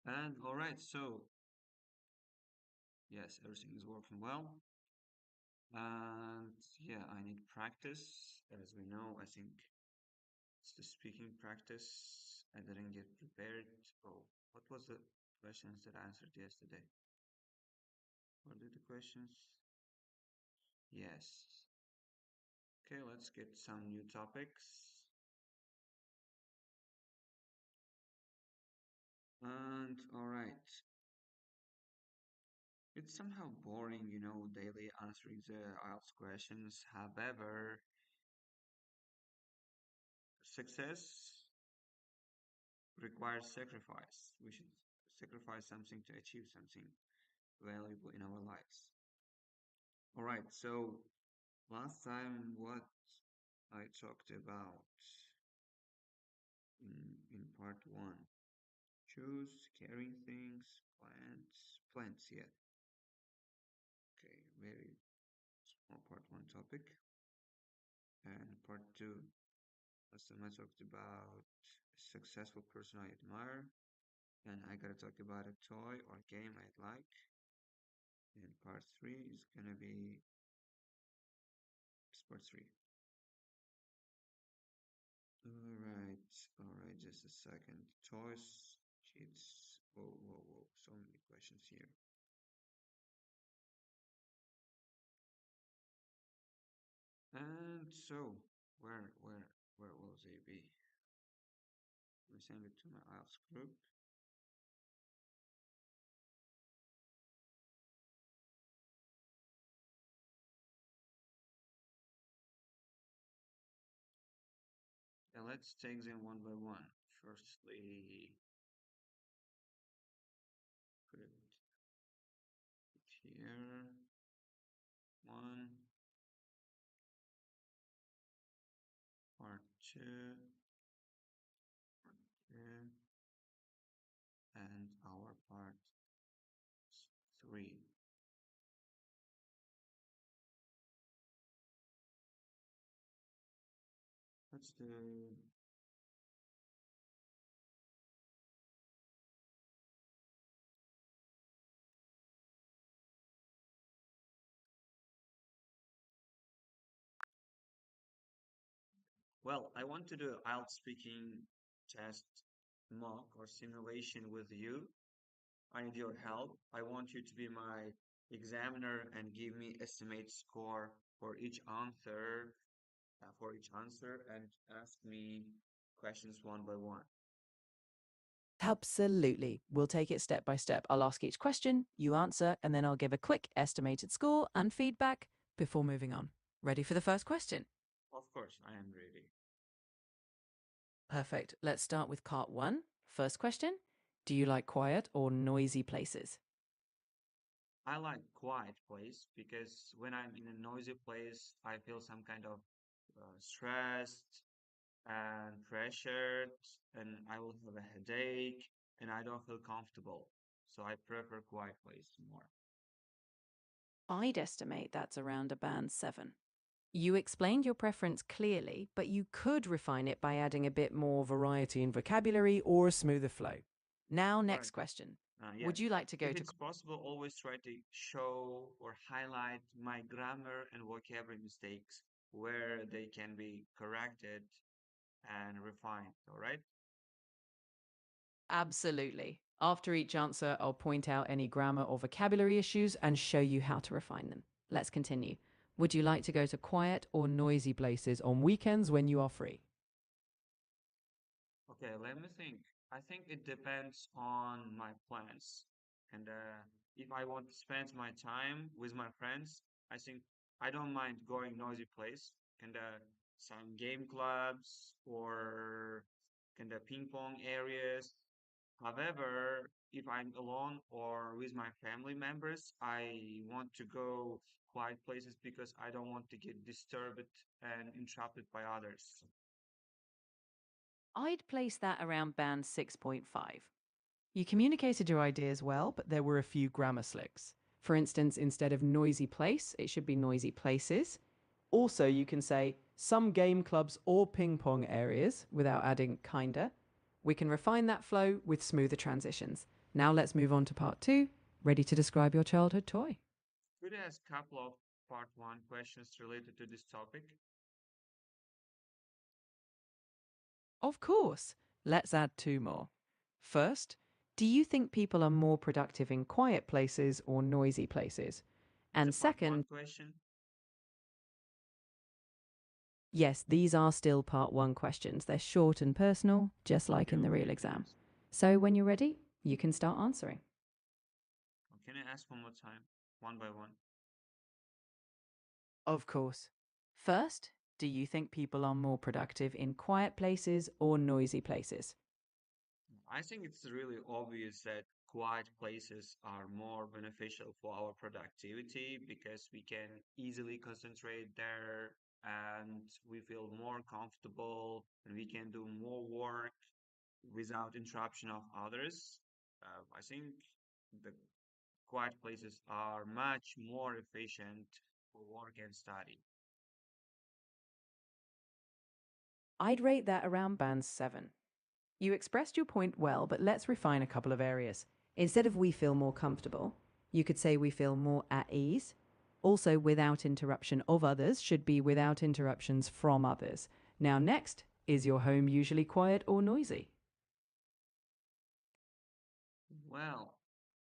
And all right, so yes, everything is working well. And yeah, I need practice. As we know, I think it's the speaking practice. I didn't get prepared. Oh, what was the questions that I answered yesterday? What are the questions? Yes. Okay, let's get some new topics. And all right, it's somehow boring, daily answering the IELTS questions. However, success requires sacrifice. We should sacrifice something to achieve something valuable in our lives. All right, so last time what I talked about in part one, choose carrying things, plants, yeah. Okay, very small part one topic. And part two, last time I talked about a successful person I admire, and I gotta talk about a toy or game I'd like. And part three is gonna be part three. All right, just a second. Toys, cheats. Whoa, whoa, whoa. So many questions here. And so, where will they be? We send it to my IELTS group. And let's take them one by one. Firstly, put it here. One, part two, part two, and our part three. Let's do. Well, I want to do IELTS speaking test mock or simulation with you. I need your help. I want you to be my examiner and give me estimate score for each answer, and ask me questions one by one. Absolutely. We'll take it step by step. I'll ask each question, you answer, and then I'll give a quick estimated score and feedback before moving on. Ready for the first question? Of course, I am ready. Perfect. Let's start with part one. First question. Do you like quiet or noisy places? I like quiet place because when I'm in a noisy place, I feel some kind of stressed and pressured, and I will have a headache, and I don't feel comfortable. So I prefer quiet place more. I'd estimate that's around a band 7. You explained your preference clearly, but you could refine it by adding a bit more variety in vocabulary or a smoother flow. Now, Right. next question. Yeah. Would you like to go If to it's possible, always try to show or highlight my grammar and vocabulary mistakes where they can be corrected and refined. All right. Absolutely. After each answer, I'll point out any grammar or vocabulary issues and show you how to refine them. Let's continue. Would you like to go to quiet or noisy places on weekends when you are free? Okay, let me think. I think it depends on my plans. And if I want to spend my time with my friends, I think I don't mind going noisy place and some game clubs or kind of ping pong areas. However, if I'm alone or with my family members, I want to go quiet places because I don't want to get disturbed and interrupted by others. I'd place that around band 6.5. You communicated your ideas well, but there were a few grammar slicks. For instance, instead of noisy place, it should be noisy places. Also, you can say some game clubs or ping pong areas without adding kinda. We can refine that flow with smoother transitions. Now let's move on to part two. Ready to describe your childhood toy? Could I ask a couple of part one questions related to this topic? Of course. Let's add two more. First, do you think people are more productive in quiet places or noisy places? It's a And part one second, question. yes, these are still part one questions. They're short and personal, just like Okay, in the okay, real exam. nice. So when you're ready, you can start answering. Can I ask one more time, one by one? Of course. First, do you think people are more productive in quiet places or noisy places? I think it's really obvious that quiet places are more beneficial for our productivity because we can easily concentrate there and we feel more comfortable and we can do more work without interruption of others. I think the quiet places are much more efficient for work and study. I'd rate that around band 7. You expressed your point well, but let's refine a couple of areas. Instead of we feel more comfortable, you could say we feel more at ease. Also, without interruption of others should be without interruptions from others. Now, next, is your home usually quiet or noisy? Well,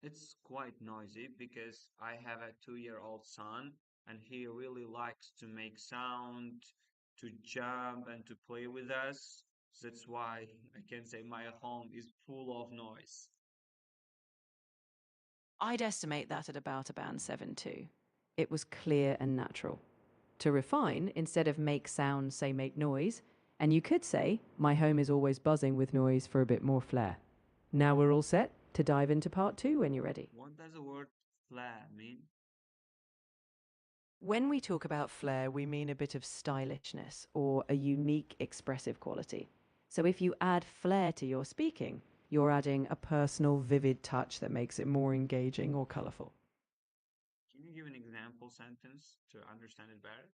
it's quite noisy because I have a 2-year-old son and he really likes to make sound, to jump and to play with us. That's why I can say my home is full of noise. I'd estimate that at about a band 7 too. It was clear and natural. To refine, instead of make sound, say make noise, and you could say, my home is always buzzing with noise for a bit more flair. Now we're all set to dive into part two when you're ready. What does the word flair mean? When we talk about flair, we mean a bit of stylishness or a unique expressive quality. So if you add flair to your speaking, you're adding a personal, vivid touch that makes it more engaging or colourful. Can you give an example sentence to understand it better?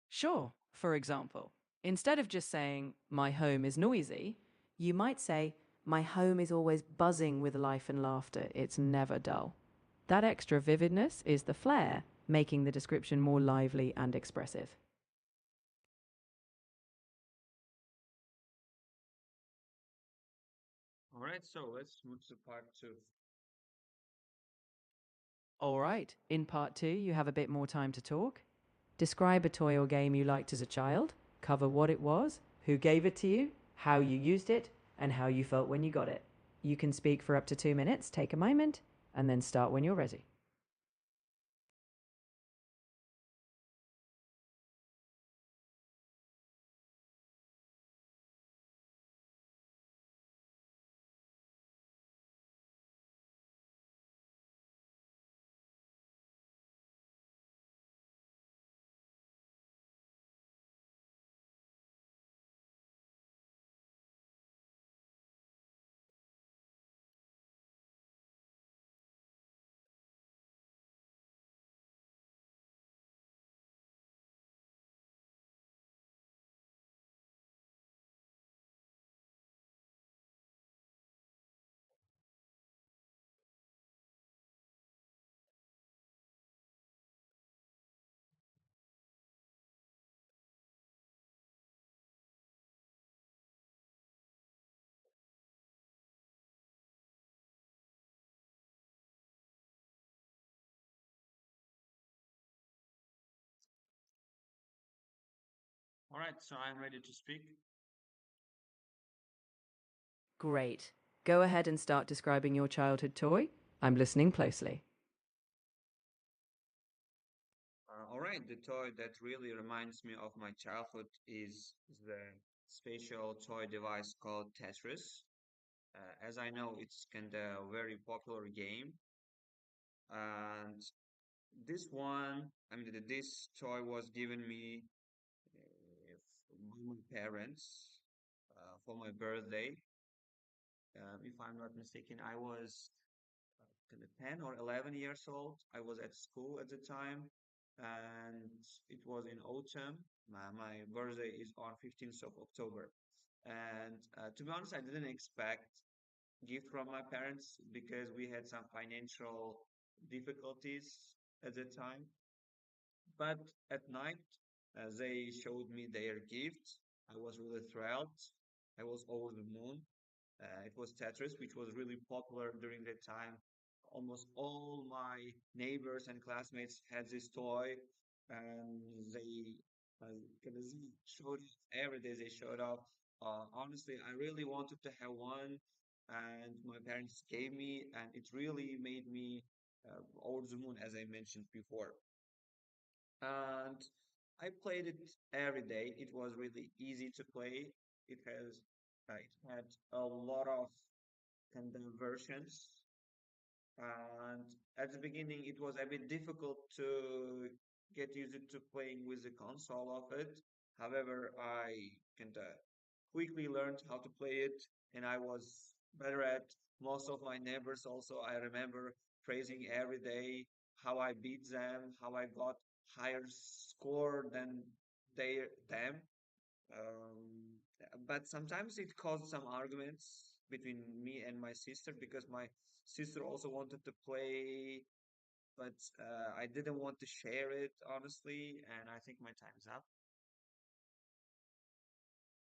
Sure, for example, instead of just saying, my home is noisy, you might say, my home is always buzzing with life and laughter, it's never dull. That extra vividness is the flair, making the description more lively and expressive. All right, so let's move to part two. All right, in part two, you have a bit more time to talk. Describe a toy or game you liked as a child, cover what it was, who gave it to you, how you used it, and how you felt when you got it. You can speak for up to 2 minutes, take a moment, and then start when you're ready. All right, so I'm ready to speak. Great. Go ahead and start describing your childhood toy. I'm listening closely. All right, the toy that really reminds me of my childhood is the special toy device called Tetris. As I know, it's kind of a very popular game, and this one, I mean, this toy was given me by my parents for my birthday. If I'm not mistaken, I was kind of 10 or 11 years old. I was at school at the time, and it was in autumn. My birthday is on 15th of October. And to be honest, I didn't expect gift from my parents because we had some financial difficulties at the time. But at night, they showed me their gift. I was really thrilled. I was over the moon. It was Tetris, which was really popular during that time. Almost all my neighbors and classmates had this toy, and they kind of showed up every day. They showed up. Honestly, I really wanted to have one, and my parents gave me, and it really made me over the moon, as I mentioned before. And I played it every day. It was really easy to play. It had a lot of kind of versions, and at the beginning it was a bit difficult to get used to playing with the console of it. However, I kind of quickly learned how to play it, and I was better at most of my neighbors also. I remember praising every day how I beat them, how I got higher score than them. But sometimes it caused some arguments between me and my sister because my sister also wanted to play, but I didn't want to share it, honestly, and I think my time's up.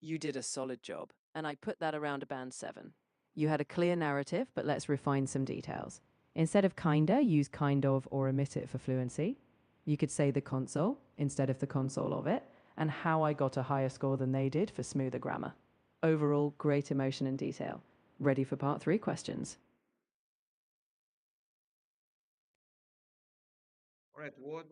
You did a solid job, and I put that around a band 7. You had a clear narrative, but let's refine some details. Instead of kinda, use kind of or omit it for fluency. You could say the console instead of the console of it, and how I got a higher score than they did for smoother grammar. Overall, great emotion and detail. Ready for part 3 questions? All right, what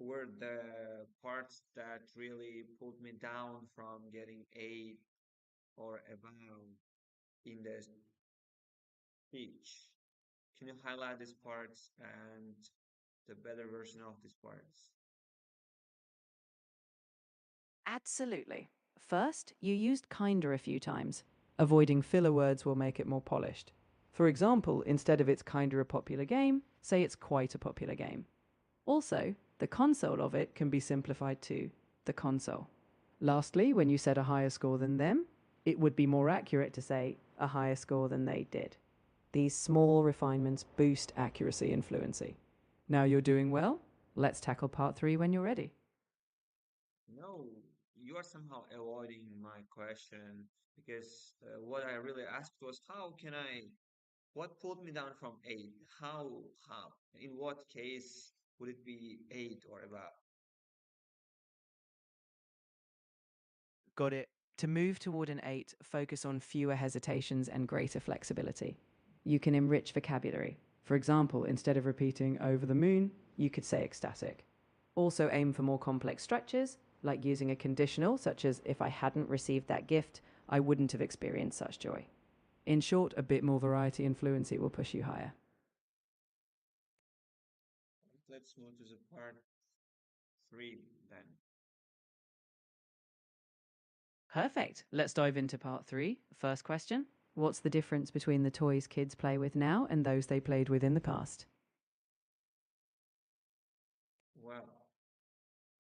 were the parts that really pulled me down from getting 8 or above in the speech? Can you highlight these parts and the better version of these parts? Absolutely. First, you used kinder a few times. Avoiding filler words will make it more polished. For example, instead of it's kinder a popular game, say it's quite a popular game. Also, the console of it can be simplified to the console. Lastly, when you said a higher score than them, it would be more accurate to say a higher score than they did. These small refinements boost accuracy and fluency. Now you're doing well. Let's tackle part 3 when you're ready. No, you are somehow avoiding my question because what I really asked was what pulled me down from 8? How? In what case would it be 8 or above? Got it. To move toward an 8, focus on fewer hesitations and greater flexibility. You can enrich vocabulary. For example, instead of repeating over the moon, you could say ecstatic. Also, aim for more complex structures, like using a conditional, such as if I hadn't received that gift, I wouldn't have experienced such joy. In short, a bit more variety and fluency will push you higher. Let's move to the part 3 then. Perfect. Let's dive into part 3. First question: what's the difference between the toys kids play with now and those they played with in the past? Well,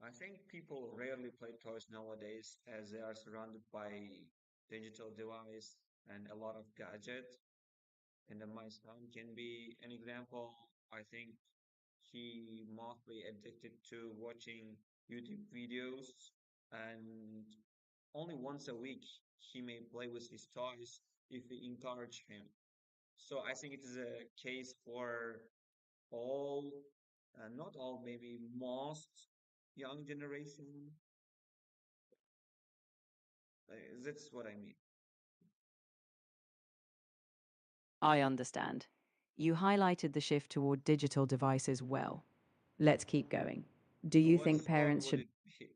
I think people rarely play toys nowadays as they are surrounded by digital device and a lot of gadget. And then my son can be an example. I think he mostly addicted to watching YouTube videos, and only once a week he may play with his toys if we encourage him. So I think it is a case for all, not all, maybe most young generation. That's what I mean. I understand. You highlighted the shift toward digital devices well. Let's keep going. Do you What think sport parents would should? it be?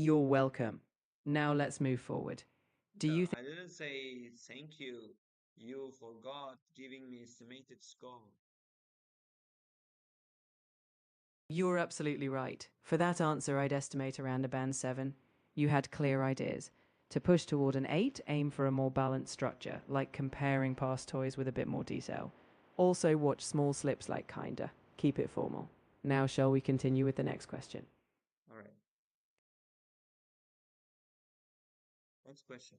You're welcome. Now let's move forward. Do No, you think I didn't say thank you. You forgot giving me estimated score. you're absolutely right? For that answer, I'd estimate around a band 7. You had clear ideas. To push toward an 8, aim for a more balanced structure, like comparing past toys with a bit more detail. Also, watch small slips like kinda. Keep it formal. Now, shall we continue with the next question? All right. Next question.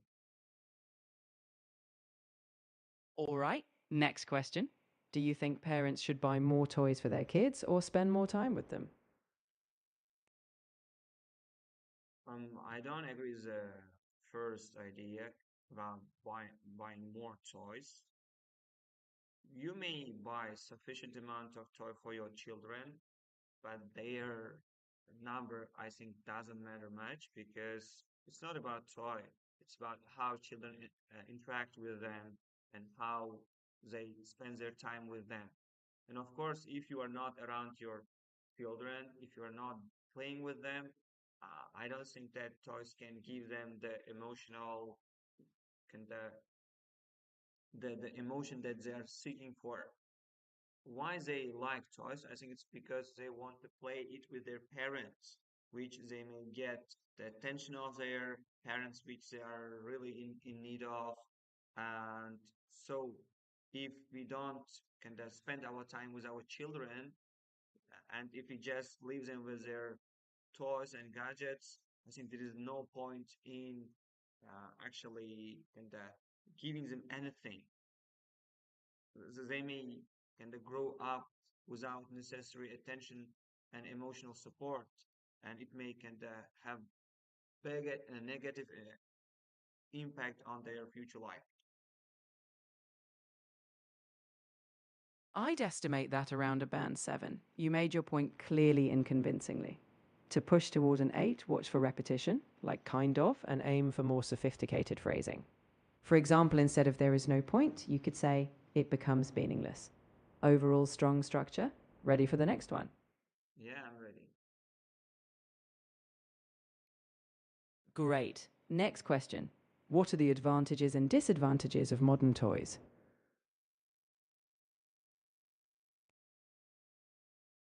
All right. Next question. Do you think parents should buy more toys for their kids or spend more time with them? I don't agree with the first idea about buying more toys. You may buy sufficient amount of toy for your children, but their number, I think, doesn't matter much because it's not about toy. It's about how children interact with them and how they spend their time with them. And of course, if you are not around your children, if you are not playing with them, I don't think that toys can give them the emotional can the emotion that they are seeking for. Why they like toys? I think it's because they want to play it with their parents, which they may get the attention of their parents, which they are really in need of. And so if we don't kind of spend our time with our children, and if we just leave them with their toys and gadgets, I think there is no point in actually kind of giving them anything. They may kind of grow up without necessary attention and emotional support, and it may kind of have big a negative impact on their future life. I'd estimate that around a band 7. You made your point clearly and convincingly. To push toward an 8, watch for repetition, like kind of, and aim for more sophisticated phrasing. For example, instead of there is no point, you could say it becomes meaningless. Overall strong structure, ready for the next one. Yeah, I'm ready. Great. Next question. What are the advantages and disadvantages of modern toys?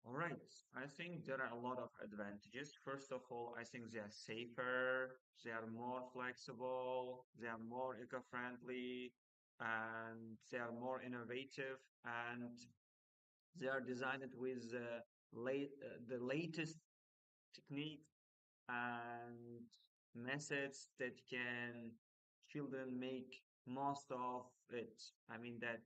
All right. I think there are a lot of advantages. First of all, I think they are safer, they are more flexible, they are more eco-friendly, and they are more innovative, and they are designed with the latest technique and methods that can children make most of it. I mean that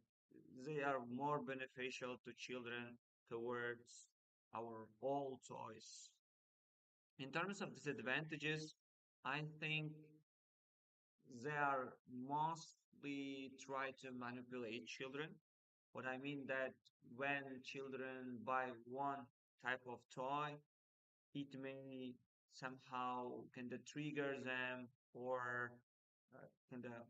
they are more beneficial to children towards our old toys. In terms of disadvantages, I think they are mostly try to manipulate children. What I mean that when children buy one type of toy, it may somehow kind of trigger them or kind of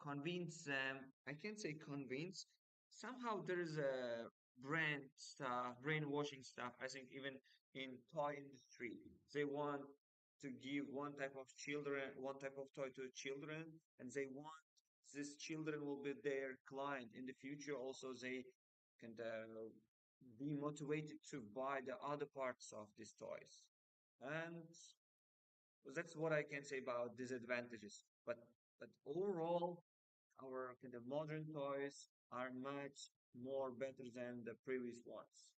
convince them. I can't say convince. Somehow there is a brand stuff, brainwashing stuff. I think even in toy industry, they want to give one type of toy to children, and they want these children will be their client in the future. Also, they can be motivated to buy the other parts of these toys. And that's what I can say about disadvantages. But overall, our kind of modern toys are much more better than the previous ones.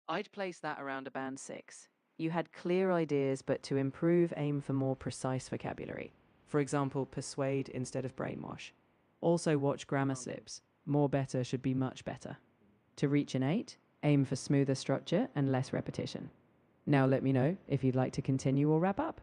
I'd place that around a band 6. You had clear ideas, but to improve, aim for more precise vocabulary. For example, persuade instead of brainwash. Also, watch grammar Okay. slips. More better should be much better. To reach an 8, aim for smoother structure and less repetition. Now let me know if you'd like to continue or wrap up.